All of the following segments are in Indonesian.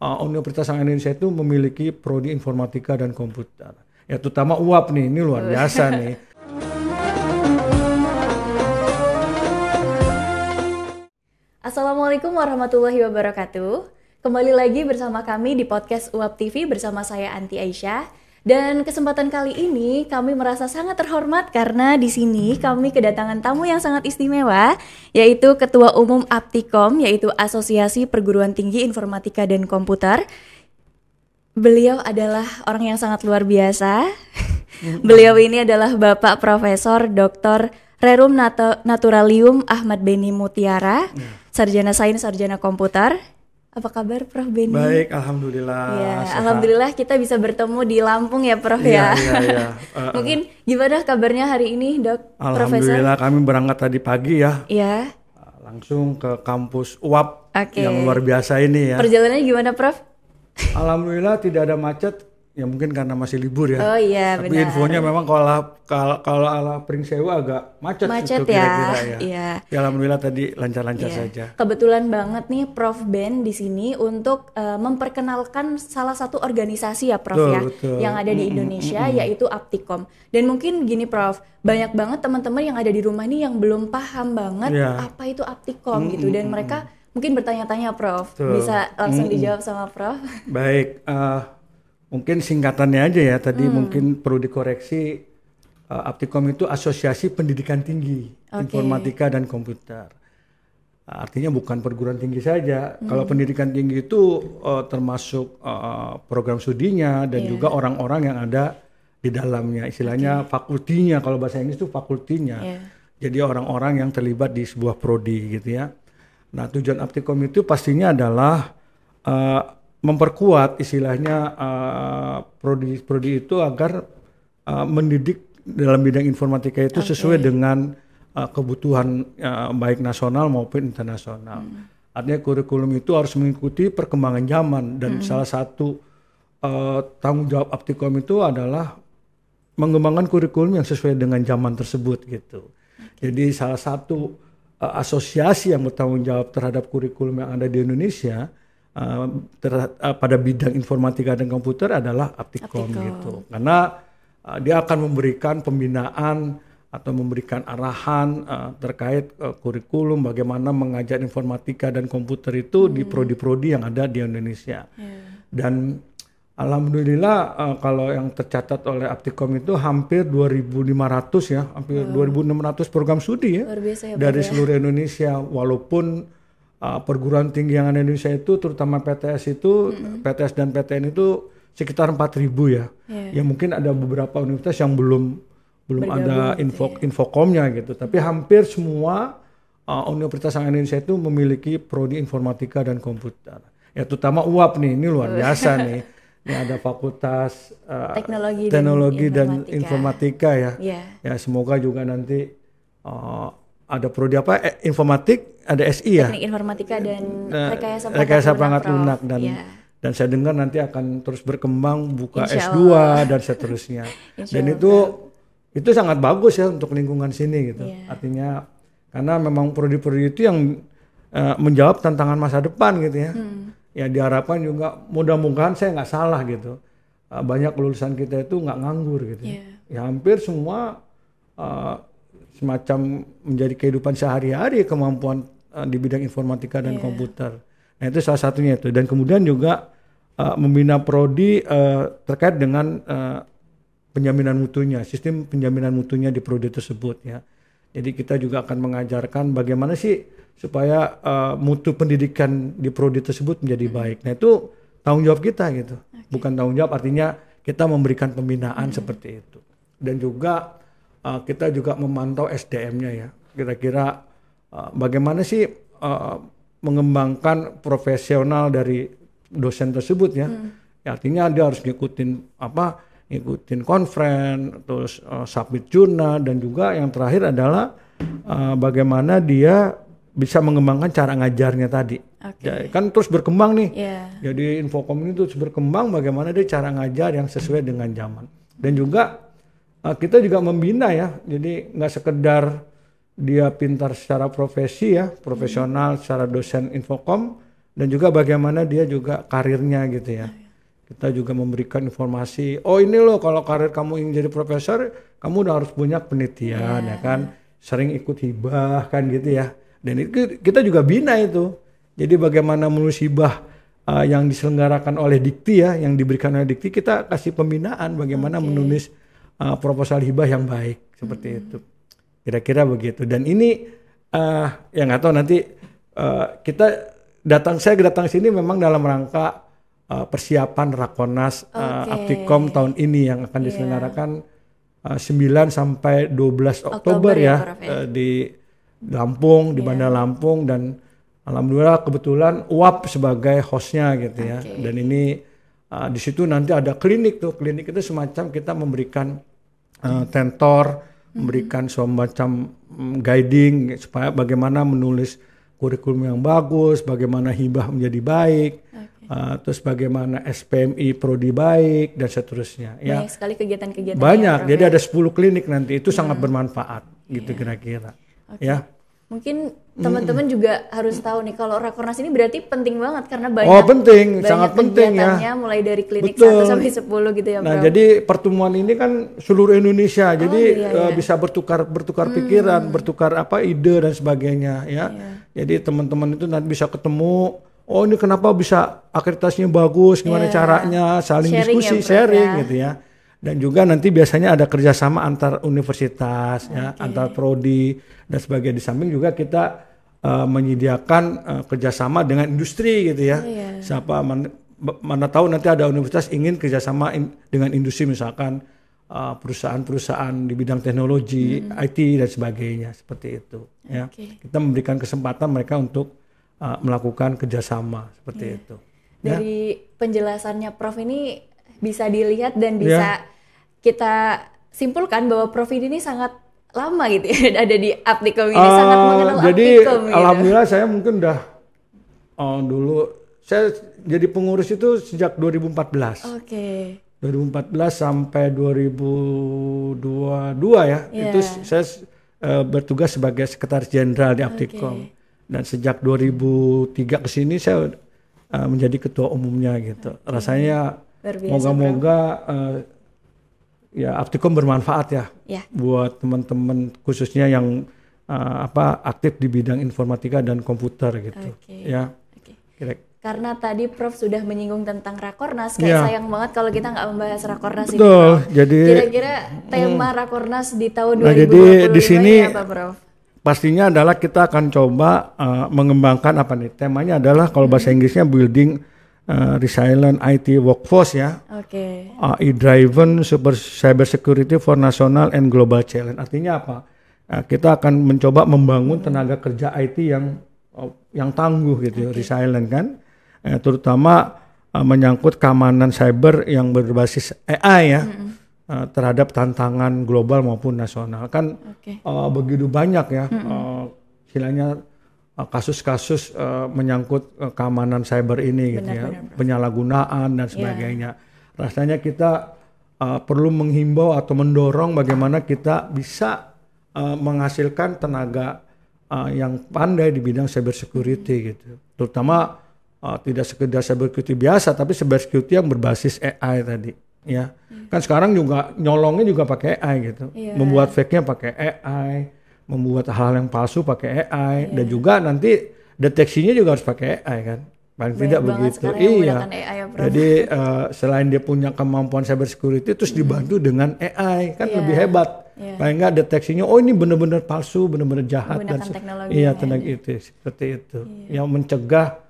Universitas Indonesia itu memiliki prodi informatika dan komputer. Ya terutama UAP nih, ini luar biasa nih. Assalamualaikum warahmatullahi wabarakatuh. Kembali lagi bersama kami di podcast UAP TV bersama saya Anti Aisyah. Dan kesempatan kali ini kami merasa sangat terhormat karena di sini kami kedatangan tamu yang sangat istimewa, yaitu Ketua Umum Aptikom, yaitu Asosiasi Perguruan Tinggi Informatika dan Komputer. Beliau adalah orang yang sangat luar biasa. Beliau ini adalah Bapak Profesor Dr. Rerum Naturalium Ahmad Beni Mutiara, Sarjana Sains, Sarjana Komputer. Apa kabar Prof Beni? Baik, alhamdulillah. Ya, alhamdulillah kita bisa bertemu di Lampung ya Prof ya. Iya. Mungkin gimana kabarnya hari ini Dok? Alhamdulillah Profesor? kami berangkat tadi pagi ya. Iya. Langsung ke kampus UAP yang luar biasa ini ya. Perjalanannya gimana Prof? Alhamdulillah tidak ada macet. Ya mungkin karena masih libur ya. Oh iya Tapi benar. infonya memang kalau ala Pringsewu agak macet itu kira-kira ya. Iya. Ya alhamdulillah tadi lancar-lancar saja. Kebetulan banget nih Prof Ben di sini untuk memperkenalkan salah satu organisasi ya Prof Betul. yang ada di Indonesia yaitu Aptikom. Dan mungkin gini Prof, banyak banget teman-teman yang ada di rumah ini yang belum paham banget apa itu Aptikom gitu, dan mereka mungkin bertanya-tanya Prof. Betul. Bisa langsung dijawab sama Prof. Baik, mungkin singkatannya aja ya, tadi mungkin perlu dikoreksi. Aptikom itu Asosiasi Pendidikan Tinggi Informatika dan Komputer. Artinya bukan perguruan tinggi saja. Kalau pendidikan tinggi itu termasuk program studinya dan juga orang-orang yang ada di dalamnya. Istilahnya fakultinya, kalau bahasa Inggris itu fakultinya. Jadi orang-orang yang terlibat di sebuah prodi gitu ya. Nah tujuan Aptikom itu pastinya adalah memperkuat istilahnya prodi itu agar mendidik dalam bidang informatika itu sesuai dengan kebutuhan baik nasional maupun internasional. Artinya kurikulum itu harus mengikuti perkembangan zaman, dan salah satu tanggung jawab Aptikom itu adalah mengembangkan kurikulum yang sesuai dengan zaman tersebut gitu. Jadi salah satu asosiasi yang bertanggung jawab terhadap kurikulum yang ada di Indonesia pada bidang informatika dan komputer adalah Aptikom gitu. Karena dia akan memberikan pembinaan atau memberikan arahan terkait kurikulum bagaimana mengajar informatika dan komputer itu di prodi-prodi yang ada di Indonesia. Dan alhamdulillah kalau yang tercatat oleh Aptikom itu hampir 2.500 ya, hampir 2.600 program studi ya, dari seluruh Indonesia. Walaupun perguruan tinggi yang ada di Indonesia itu terutama PTS itu, PTS dan PTN itu sekitar 4.000 ya. Ya mungkin ada beberapa universitas yang belum ada infokomnya gitu. Tapi hampir semua universitas yang Indonesia itu memiliki prodi informatika dan komputer. Ya terutama UAP nih, ini luar biasa nih. Ini ada fakultas teknologi dan informatika ya. Ya semoga juga nanti ada prodi apa? Informatik, ada SI ya. Teknik informatika dan rekayasa perangkat lunak dan saya dengar nanti akan terus berkembang buka S2 dan seterusnya. Dan itu sangat bagus ya untuk lingkungan sini gitu. Artinya karena memang prodi-prodi itu yang menjawab tantangan masa depan gitu ya. Ya diharapkan juga mudah-mudahan saya nggak salah gitu. Banyak lulusan kita itu nggak nganggur gitu. Ya hampir semua semacam menjadi kehidupan sehari-hari kemampuan di bidang informatika dan komputer. Nah itu salah satunya itu. Dan kemudian juga membina prodi terkait dengan penjaminan mutunya, sistem penjaminan mutunya di prodi tersebut ya. Jadi kita juga akan mengajarkan bagaimana sih supaya mutu pendidikan di prodi tersebut menjadi baik. Nah itu tanggung jawab kita gitu. Bukan tanggung jawab artinya kita memberikan pembinaan seperti itu. Dan juga kita juga memantau SDM-nya ya. Kira-kira bagaimana sih mengembangkan profesional dari dosen tersebut ya. Artinya dia harus ngikutin conference, terus submit jurnal, dan juga yang terakhir adalah bagaimana dia bisa mengembangkan cara ngajarnya tadi. Kan terus berkembang nih. Jadi Infokom ini terus berkembang bagaimana dia cara ngajar yang sesuai dengan zaman. Dan juga kita juga membina ya. Jadi nggak sekedar dia pintar secara profesi ya, profesional secara dosen Infokom, dan juga bagaimana dia juga karirnya gitu ya. Kita juga memberikan informasi, oh ini loh kalau karir kamu ingin jadi profesor, kamu udah harus punya penelitian ya kan, sering ikut hibah kan gitu ya. Dan itu kita juga bina itu. Jadi bagaimana menulis hibah yang diselenggarakan oleh Dikti ya, yang diberikan oleh Dikti, kita kasih pembinaan bagaimana menulis proposal hibah yang baik seperti itu. Kira-kira begitu. Dan ini ya nggak tahu nanti saya datang sini memang dalam rangka persiapan Rakornas Aptikom tahun ini yang akan diselenggarakan 9 sampai 12 Oktober ya, di Lampung, di Bandar Lampung, dan alhamdulillah kebetulan UAP sebagai hostnya gitu ya. Dan ini di situ nanti ada klinik tuh. Klinik itu semacam kita memberikan tentor, memberikan semacam guiding supaya bagaimana menulis kurikulum yang bagus, bagaimana hibah menjadi baik, terus bagaimana SPMI prodi baik dan seterusnya. Banyak sekali kegiatan-kegiatan. Banyak, jadi ada 10 klinik nanti, itu sangat bermanfaat gitu kira-kira. Ya. Mungkin teman-teman juga harus tahu nih kalau Rakornas ini berarti penting banget karena penting, sangat penting ya. Mulai dari klinik 1 sampai 10 gitu ya, Bro. Nah, jadi pertemuan ini kan seluruh Indonesia. Jadi bisa bertukar pikiran, bertukar ide dan sebagainya ya. Jadi teman-teman itu nanti bisa ketemu, oh ini kenapa bisa akreditasinya bagus, gimana caranya, saling diskusi, sharing gitu ya. Dan juga nanti biasanya ada kerjasama antar universitas, ya, antar prodi dan sebagainya. Di samping juga kita menyediakan kerjasama dengan industri gitu ya. Siapa mana tahu nanti ada universitas ingin kerjasama dengan industri, misalkan perusahaan-perusahaan di bidang teknologi, IT dan sebagainya, seperti itu. Ya, kita memberikan kesempatan mereka untuk melakukan kerjasama seperti itu. Dari penjelasannya Prof ini bisa dilihat dan bisa kita simpulkan bahwa Prof ini sangat lama gitu ya ada di Aptikom ini, sangat mengenal jadi, Aptikom gitu. Alhamdulillah saya mungkin udah dulu saya jadi pengurus itu sejak 2014. 2014 sampai 2022 ya. Itu saya bertugas sebagai sekretaris jenderal di Aptikom. Dan sejak 2003 ke sini saya menjadi ketua umumnya gitu. Rasanya moga-moga ya Aptikom bermanfaat ya buat teman-teman khususnya yang aktif di bidang informatika dan komputer gitu. Ya. Karena tadi Prof sudah menyinggung tentang Rakornas, kayak sayang banget kalau kita nggak membahas Rakornas ini. Jadi kira-kira tema Rakornas di tahun 2025 jadi di sini apa, Prof? Pastinya adalah kita akan coba mengembangkan temanya adalah kalau bahasa Inggrisnya building resilient IT workforce ya. AI-driven cyber security for national and global challenge. Artinya apa? Kita akan mencoba membangun tenaga kerja IT yang tangguh gitu, resilient kan. Terutama menyangkut keamanan cyber yang berbasis AI ya. Terhadap tantangan global maupun nasional kan begitu banyak ya istilahnya kasus-kasus menyangkut keamanan cyber ini gitu ya, penyalahgunaan dan sebagainya. Rasanya kita perlu menghimbau atau mendorong bagaimana kita bisa menghasilkan tenaga yang pandai di bidang cyber security gitu, terutama tidak sekedar cyber security biasa tapi cyber security yang berbasis AI tadi. Ya, kan sekarang juga nyolongnya juga pakai AI gitu, membuat fake-nya pakai AI, membuat hal yang palsu pakai AI, dan juga nanti deteksinya juga harus pakai AI kan, paling tidak begitu. AI ya, jadi selain dia punya kemampuan cyber security, terus dibantu dengan AI kan lebih hebat. Paling nggak deteksinya, oh ini benar-benar palsu, benar-benar jahat dan teknologi itu seperti itu, yang mencegah.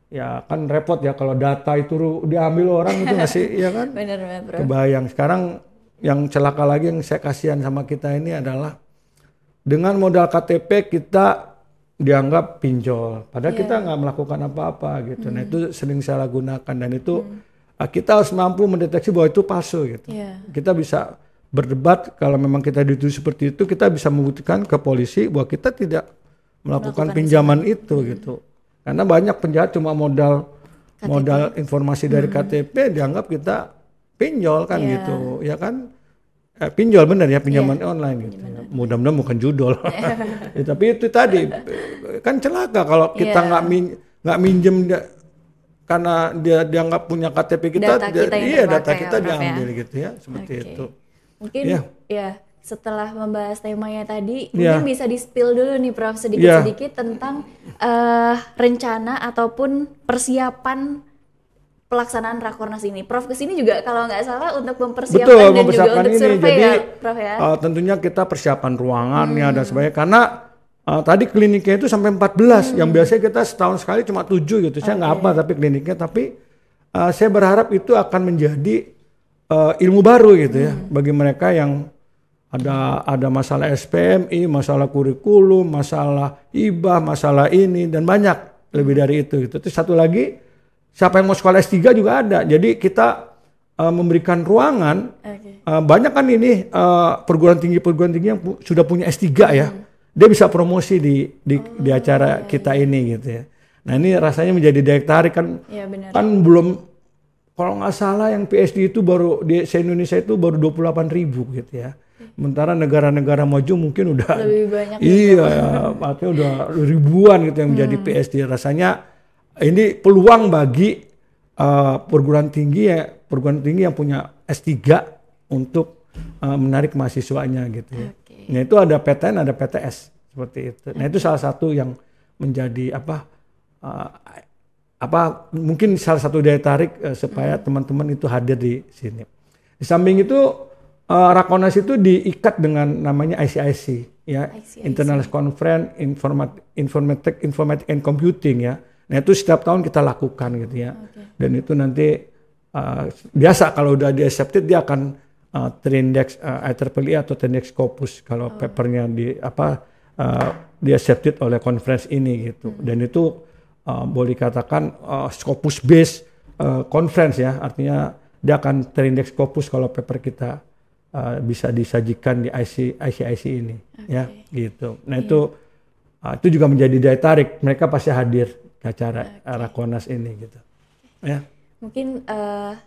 Ya kan repot ya kalau data itu diambil orang itu ngasih ya kan. Benar, Bro. Kebayang. Sekarang yang celaka lagi yang saya kasihan sama kita ini adalah dengan modal KTP kita dianggap pinjol. Padahal kita nggak melakukan apa-apa gitu. Nah itu sering salah gunakan dan itu kita harus mampu mendeteksi bahwa itu palsu gitu. Kita bisa berdebat kalau memang kita dituduh seperti itu, kita bisa membuktikan ke polisi bahwa kita tidak melakukan pinjaman itu gitu. Karena banyak penjahat cuma modal informasi dari KTP dianggap kita pinjol kan gitu, ya kan? Pinjol benar ya, pinjaman online gitu. Mudah-mudahan bukan judul. Tapi itu tadi kan celaka kalau kita nggak minjem karena dia nggak punya KTP kita, data kita yang iya terpakai, data kita Prof, diambil gitu ya, seperti Oke. itu. Mungkin Iya. ya setelah membahas temanya tadi, Iya. mungkin bisa di-spill dulu nih Prof sedikit-sedikit tentang rencana ataupun persiapan pelaksanaan Rakornas ini. Prof kesini juga kalau nggak salah untuk mempersiapkan Betul, dan juga mempersiapkan untuk ini. survei Jadi ya Prof ya. tentunya kita persiapan ruangannya dan sebagainya. Karena tadi kliniknya itu sampai 14, yang biasanya kita setahun sekali cuma 7 gitu. Saya nggak apa tapi kliniknya, tapi saya berharap itu akan menjadi ilmu baru gitu ya bagi mereka yang ada masalah SPMI, masalah kurikulum, masalah hibah, masalah ini dan banyak lebih dari itu gitu. Terus satu lagi, siapa yang mau sekolah S3 juga ada. Jadi kita memberikan ruangan. Banyak kan ini perguruan tinggi yang sudah punya S3 ya. Dia bisa promosi di acara kita ini gitu ya. Nah ini rasanya menjadi daya tarik kan. Ya, benar. Kan belum, kalau nggak salah yang PhD itu baru di Indonesia itu baru 28.000 gitu ya. Sementara negara-negara maju mungkin udah Lebih banyak. iya, artinya udah ribuan gitu yang menjadi PhD. Rasanya ini peluang bagi perguruan tinggi yang punya S3 untuk menarik mahasiswanya gitu ya. Nah itu ada PTN, ada PTS seperti itu. Nah itu salah satu yang menjadi mungkin salah satu daya tarik supaya teman-teman itu hadir di sini. Di samping itu Rakornas itu diikat dengan namanya ICIC ya, International Conference Informatic and Computing ya. Nah itu setiap tahun kita lakukan gitu ya. Dan itu nanti biasa kalau udah di accepted dia akan terindeks IEEE atau terindeks Scopus kalau papernya di accepted oleh conference ini gitu. Dan itu boleh dikatakan Scopus based conference ya, artinya dia akan terindeks Scopus kalau paper kita bisa disajikan di ICIC ini ya gitu. Nah itu juga menjadi daya tarik, mereka pasti hadir ke acara Rakornas ini gitu ya. Mungkin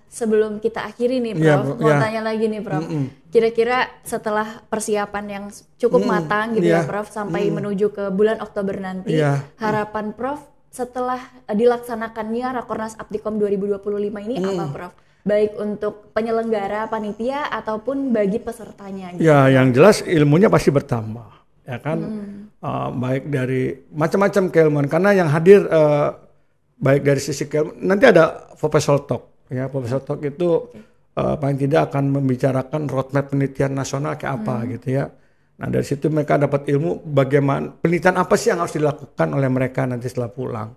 sebelum kita akhiri nih Prof, mau tanya lagi nih Prof. Kira-kira setelah persiapan yang cukup matang gitu ya Prof, sampai menuju ke bulan Oktober nanti, harapan Prof setelah dilaksanakannya Rakornas Aptikom 2025 ini apa Prof? Baik untuk penyelenggara, panitia ataupun bagi pesertanya gitu. Ya, yang jelas ilmunya pasti bertambah ya kan. Baik dari macam-macam keilmuan, karena yang hadir baik dari sisi keilmuan, nanti ada Profesor Talk ya. Profesor Talk itu paling tidak akan membicarakan roadmap penelitian nasional kayak apa gitu ya. Nah dari situ mereka dapat ilmu bagaimana penelitian apa sih yang harus dilakukan oleh mereka nanti setelah pulang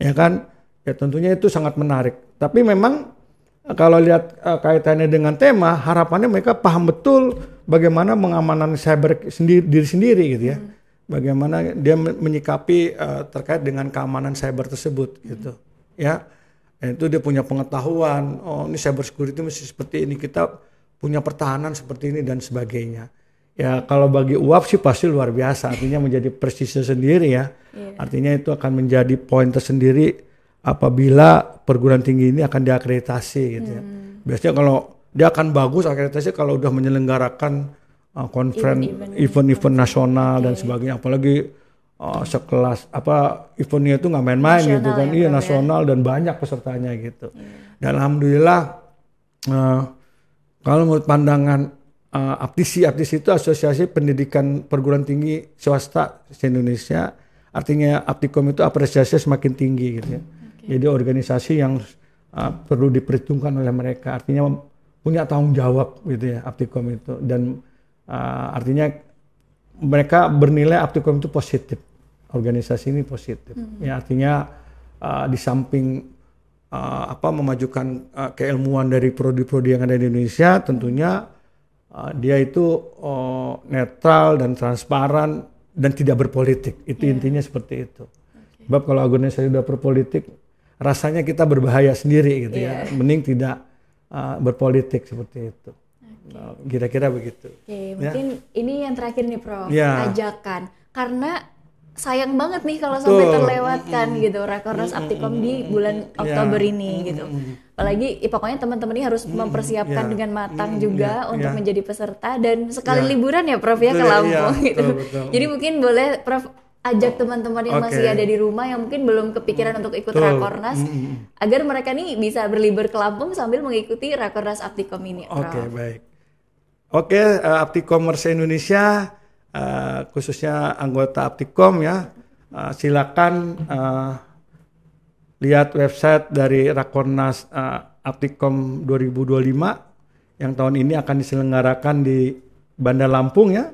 ya kan. Ya tentunya itu sangat menarik, tapi memang kalau lihat kaitannya dengan tema, harapannya mereka paham betul bagaimana mengamanan cyber diri sendiri gitu ya. Bagaimana dia menyikapi terkait dengan keamanan cyber tersebut gitu ya. Dan itu dia punya pengetahuan, oh ini cyber security mesti seperti ini, kita punya pertahanan seperti ini dan sebagainya. Ya kalau bagi UAP sih pasti luar biasa, artinya menjadi presisi sendiri ya. Artinya itu akan menjadi poin tersendiri apabila perguruan tinggi ini akan diakreditasi gitu ya. Biasanya kalau dia akan bagus akreditasi kalau udah menyelenggarakan event-event nasional dan sebagainya, apalagi sekelas eventnya itu nggak main-main gitu kan. Iya nasional dan banyak pesertanya gitu. Dan alhamdulillah kalau menurut pandangan APTISI itu Asosiasi Pendidikan Perguruan Tinggi Swasta Indonesia, artinya Aptikom itu apresiasi semakin tinggi gitu ya. Jadi organisasi yang perlu diperhitungkan oleh mereka, artinya punya tanggung jawab gitu ya Aptikom itu. Dan artinya mereka bernilai Aptikom itu positif, organisasi ini positif. Ya artinya di samping memajukan keilmuan dari prodi-prodi yang ada di Indonesia, tentunya dia itu netral dan transparan dan tidak berpolitik. Itu intinya seperti itu. Sebab kalau organisasi sudah berpolitik, rasanya kita berbahaya sendiri gitu ya. Mending tidak berpolitik seperti itu. Kira-kira begitu. Mungkin ini yang terakhir nih Prof, ajakan. Karena sayang banget nih kalau sampai terlewatkan gitu Rakornas Aptikom di bulan Oktober ini gitu. Apalagi pokoknya teman-teman ini harus mempersiapkan dengan matang juga untuk menjadi peserta dan sekali liburan ya Prof ya ke Lampung gitu. Betul. Jadi mungkin boleh Prof ajak teman-teman yang masih ada di rumah yang mungkin belum kepikiran untuk ikut Rakornas, agar mereka nih bisa berlibur ke Lampung sambil mengikuti Rakornas Aptikom ini. Oke, baik. Oke, Aptikomers Indonesia, khususnya anggota Aptikom ya, silakan lihat website dari Rakornas Aptikom 2025 yang tahun ini akan diselenggarakan di Bandar Lampung ya.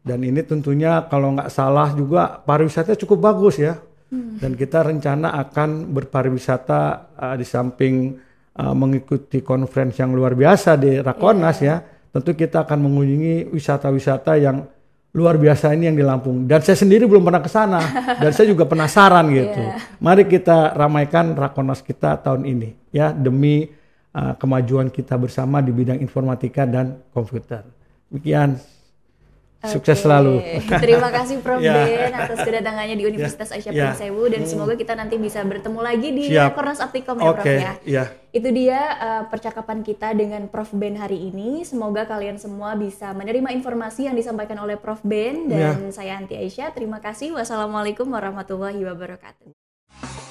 Dan ini tentunya kalau nggak salah juga pariwisata cukup bagus ya. Dan kita rencana akan berpariwisata di samping mengikuti conference yang luar biasa di Rakornas ya. Tentu kita akan mengunjungi wisata-wisata yang luar biasa ini yang di Lampung. Dan saya sendiri belum pernah ke sana. Dan saya juga penasaran gitu. Mari kita ramaikan Rakornas kita tahun ini ya, demi kemajuan kita bersama di bidang informatika dan komputer. Demikian. Sukses selalu. Terima kasih Prof Ben atas kedatangannya di Universitas Aisyah Pringsewu dan semoga kita nanti bisa bertemu lagi di Rakornas Aptikom ya Prof ya. Itu dia percakapan kita dengan Prof Ben hari ini. Semoga kalian semua bisa menerima informasi yang disampaikan oleh Prof Ben dan saya Anti Aisyah. Terima kasih. Wassalamualaikum warahmatullahi wabarakatuh.